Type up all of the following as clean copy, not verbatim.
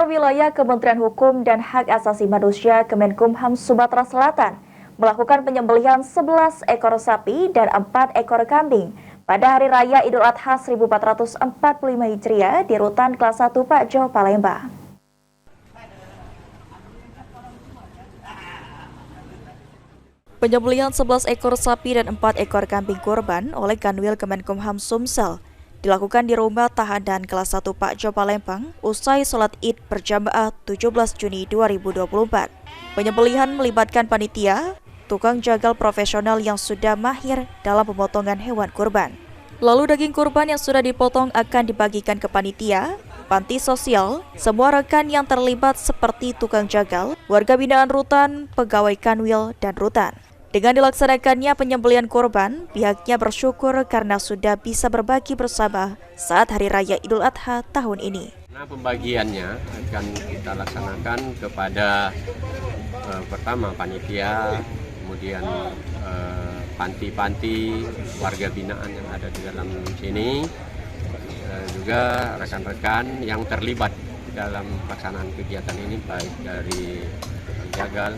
Kantor Wilayah Kementerian Hukum dan Hak Asasi Manusia Kemenkumham Sumatera Selatan melakukan penyembelihan 11 ekor sapi dan 4 ekor kambing pada Hari Raya Idul Adha 1445 Hijriah di Rutan Kelas 1 Pakjo, Palembang. Penyembelihan 11 ekor sapi dan 4 ekor kambing kurban oleh Kanwil Kemenkumham Sumsel dilakukan di Rumah Tahanan Kelas 1 Pakjo, Palembang usai sholat Id berjamaah 17 Juni 2024. Penyembelihan melibatkan panitia, tukang jagal profesional yang sudah mahir dalam pemotongan hewan kurban. Lalu daging kurban yang sudah dipotong akan dibagikan ke panitia, panti sosial, semua rekan yang terlibat seperti tukang jagal, warga binaan rutan, pegawai kanwil, dan rutan. Dengan dilaksanakannya penyembelihan kurban, pihaknya bersyukur karena sudah bisa berbagi bersama saat Hari Raya Idul Adha tahun ini. Nah, pembagiannya akan kita laksanakan kepada pertama panitia, kemudian panti-panti warga binaan yang ada di dalam sini, juga rekan-rekan yang terlibat dalam pelaksanaan kegiatan ini baik dari jagal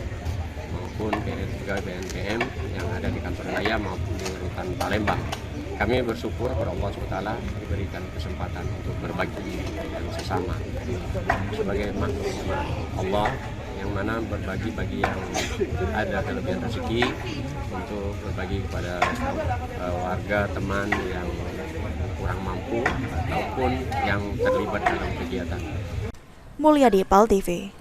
maupun pegawai BNPM yang ada di kantor wilayah maupun di rutan Palembang. Kami bersyukur kepada Allah SWT diberikan kesempatan untuk berbagi dengan sesama sebagai makhluk Allah yang mana berbagi bagi yang ada kelebihan rezeki untuk berbagi kepada warga teman yang kurang mampu ataupun yang terlibat dalam kegiatan. Mulyadi, PAL TV.